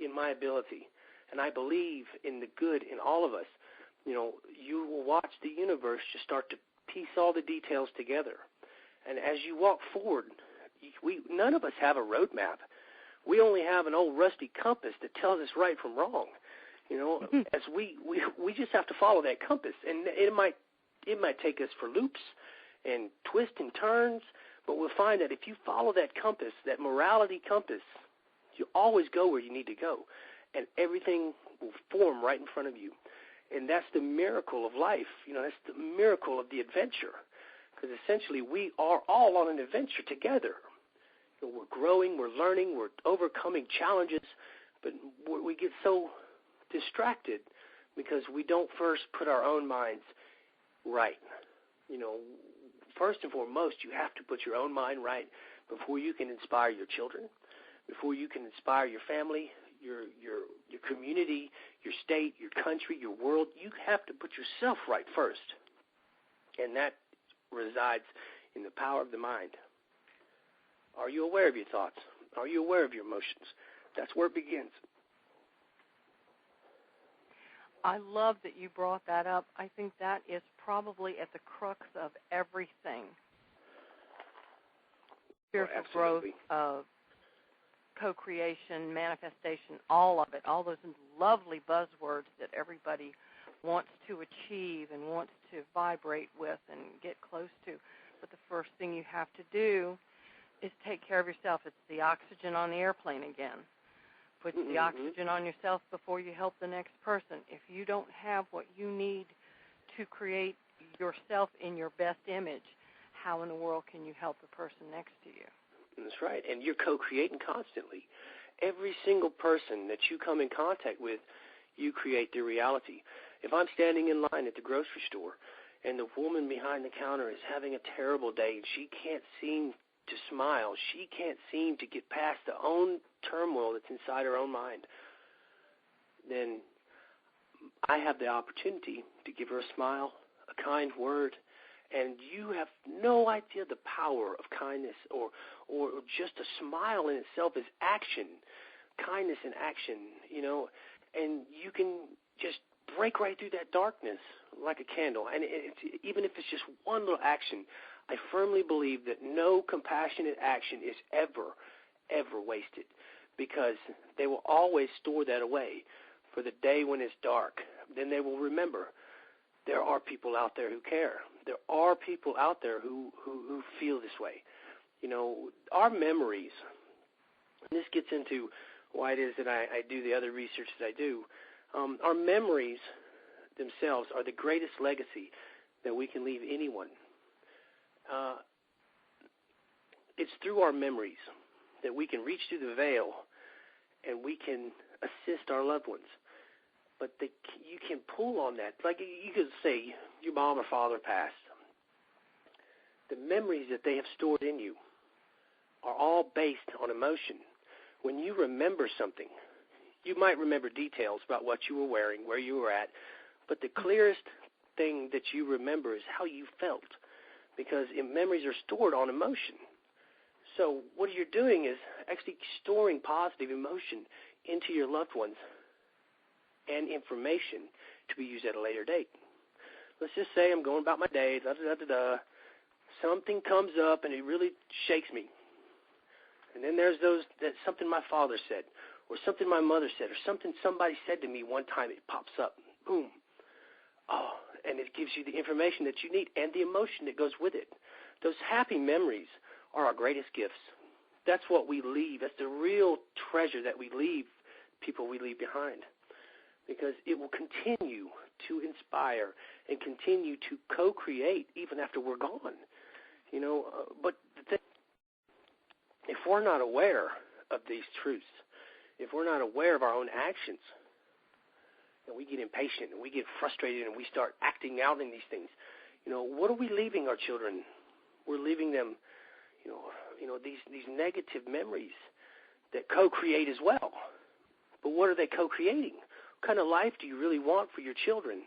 in my ability and I believe in the good in all of us, you will watch the universe just start to piece all the details together. And as you walk forward, none of us have a roadmap. We only have an old rusty compass that tells us right from wrong. As we just have to follow that compass, and it might take us for loops and twists and turns, but we'll find that if you follow that compass, that morality compass, you always go where you need to go, and everything will form right in front of you. And that's the miracle of life. That's the miracle of the adventure, because essentially we are all on an adventure together. We're growing, we're learning, we're overcoming challenges, but we get so distracted because we don't first put our own minds right. First and foremost, you have to put your own mind right before you can inspire your children, before you can inspire your family, your community, your state, your country, your world. You have to put yourself right first, and that resides in the power of the mind. Are you aware of your thoughts? Are you aware of your emotions? That's where it begins. I love that you brought that up. I think that is probably at the crux of everything. Spiritual growth, co-creation, manifestation, all of it, all those lovely buzzwords that everybody wants to achieve and wants to vibrate with and get close to. But the first thing you have to do is take care of yourself. It's the oxygen on the airplane again. Put the oxygen on yourself before you help the next person. If you don't have what you need to create yourself in your best image, how in the world can you help the person next to you? That's right, and you're co-creating constantly. Every single person that you come in contact with, you create their reality. If I'm standing in line at the grocery store and the woman behind the counter is having a terrible day and she can't seem to smile, she can't seem to get past the own turmoil that's inside her own mind, then I have the opportunity to give her a smile, a kind word, and you have no idea the power of kindness or just a smile in itself is action, kindness in action, and you can just break right through that darkness like a candle. And even if it's just one little action, I firmly believe that no compassionate action is ever wasted, because they will always store that away for the day when it's dark. Then they will remember there are people out there who care. There are people out there who feel this way. Our memories, and this gets into why it is that I do the other research that I do, our memories themselves are the greatest legacy that we can leave anyone. It's through our memories that we can reach through the veil and we can assist our loved ones. But you can pull on that. Like you could say your mom or father passed. The memories that they have stored in you are all based on emotion. When you remember something, you might remember details about what you were wearing, where you were at, but the clearest thing that you remember is how you felt, because memories are stored on emotion. So what you're doing is actually storing positive emotion into your loved ones and information to be used at a later date. Let's just say I'm going about my day, something comes up and it really shakes me. And then there's that something my father said, or something my mother said, or something somebody said to me one time. It pops up, boom. Oh, and it gives you the information that you need and the emotion that goes with it. Those happy memories are our greatest gifts. That's what we leave. That's the real treasure that we leave, people we leave behind, because it will continue to inspire and continue to co-create even after we're gone. But if we're not aware of these truths, if we're not aware of our own actions, and we get impatient and we get frustrated and we start acting out in these things, what are we leaving our children? We're leaving them, these negative memories that co-create as well. But what are they co-creating? kind of life do you really want for your children?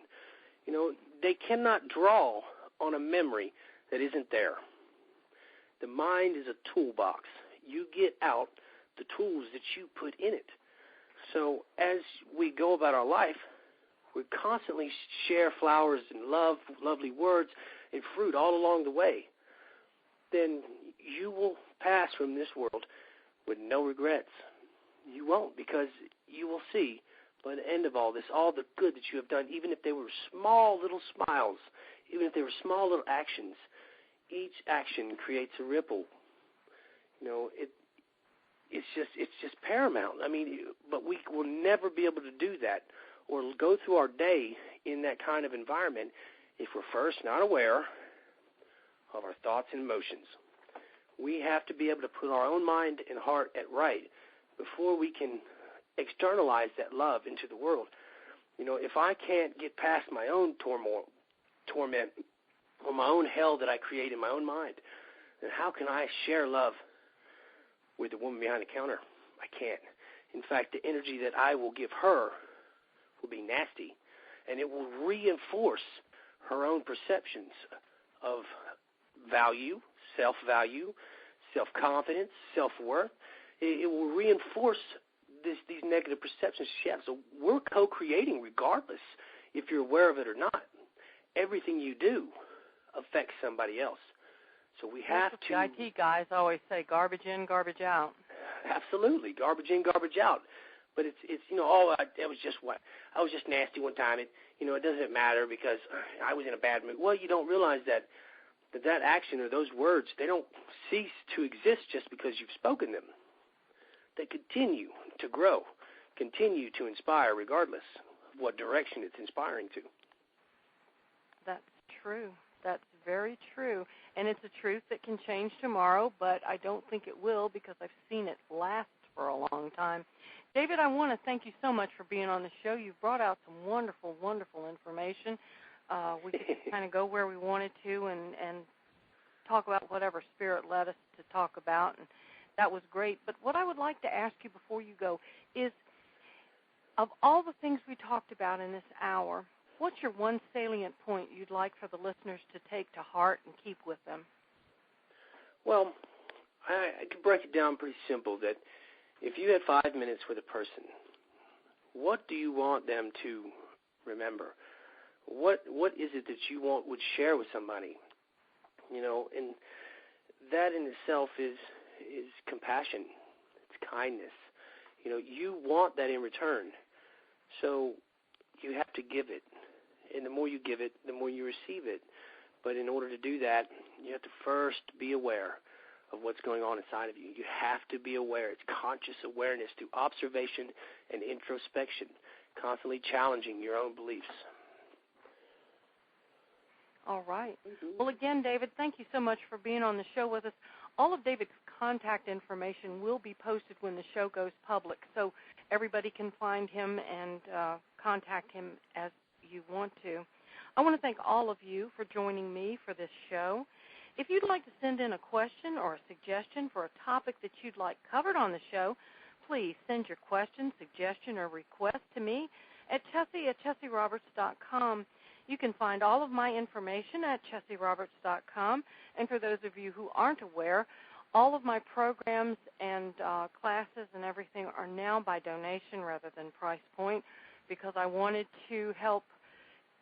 You know, they cannot draw on a memory that isn't there. The mind is a toolbox. You get out the tools that you put in it. So as we go about our life, we constantly share flowers and love, lovely words and fruit all along the way. Then you will pass from this world with no regrets. You won't, because you will see by the end of all this, all the good that you have done, even if they were small little smiles, even if they were small little actions. Each action creates a ripple. You know, it's just paramount. I mean, but we will never be able to do that or go through our day in that kind of environment if we're first not aware of our thoughts and emotions. We have to be able to put our own mind and heart at right before we can externalize that love into the world. You know, if I can't get past my own torment or my own hell that I create in my own mind, then how can I share love with the woman behind the counter? I can't. In fact, the energy that I will give her will be nasty, and it will reinforce her own perceptions of value, self-value, self-confidence, self-worth. It will reinforce these negative perceptions she has. So we're co-creating regardless if you're aware of it or not. Everything you do affects somebody else. So we have to. The IT guys always say garbage in, garbage out. Absolutely, garbage in, garbage out. But it's you know, I was just nasty one time. It doesn't matter because I was in a bad mood. Well, you don't realize that action or those words, they don't cease to exist just because you've spoken them. They continue to grow, continue to inspire regardless of what direction it's inspiring to. That's true. That's very true. And it's a truth that can change tomorrow, but I don't think it will because I've seen it last for a long time. David, I want to thank you so much for being on the show. You've brought out some wonderful, wonderful information. We could kind of go where we wanted to and talk about whatever spirit led us to talk about, and that was great. But what I would like to ask you before you go is, of all the things we talked about in this hour, what's your one salient point you'd like for the listeners to take to heart and keep with them? Well, I could break it down pretty simple that if you had 5 minutes with a person, what do you want them to remember? What is it that you would share with somebody? You know, and that in itself is compassion. It's kindness. You know, you want that in return. So you have to give it. And the more you give it, the more you receive it. But in order to do that, you have to first be aware of what's going on inside of you. You have to be aware. It's conscious awareness through observation and introspection, constantly challenging your own beliefs. All right. Well, again, David, thank you so much for being on the show with us. All of David's contact information will be posted when the show goes public, so everybody can find him and contact him as you want to. I want to thank all of you for joining me for this show. If you'd like to send in a question or a suggestion for a topic that you'd like covered on the show, please send your question, suggestion, or request to me at Chessie@ChessieRoberts.com. You can find all of my information at ChessieRoberts.com. And for those of you who aren't aware, all of my programs and classes and everything are now by donation rather than price point because I wanted to help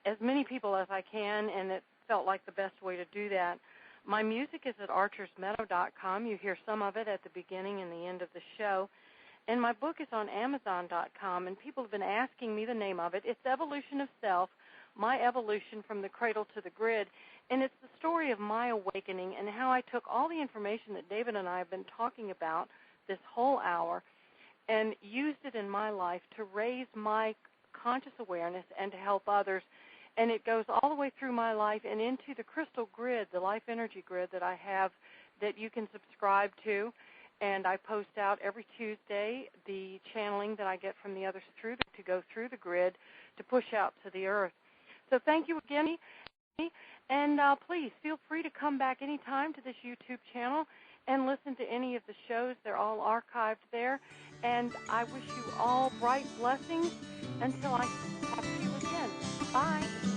as many people as I can, and it felt like the best way to do that. My music is at archersmeadow.com. You hear some of it at the beginning and the end of the show. And my book is on Amazon.com, and people have been asking me the name of it. It's Evolution of Self, My Evolution from the Cradle to the Grid, and it's the story of my awakening and how I took all the information that David and I have been talking about this whole hour and used it in my life to raise my conscious awareness and to help others. And it goes all the way through my life and into the crystal grid, the life energy grid that I have that you can subscribe to. And I post out every Tuesday the channeling that I get from the others to go through the grid to push out to the earth. So thank you again, and please feel free to come back anytime to this YouTube channel and listen to any of the shows. They're all archived there. And I wish you all bright blessings Until I talk to you again. Bye.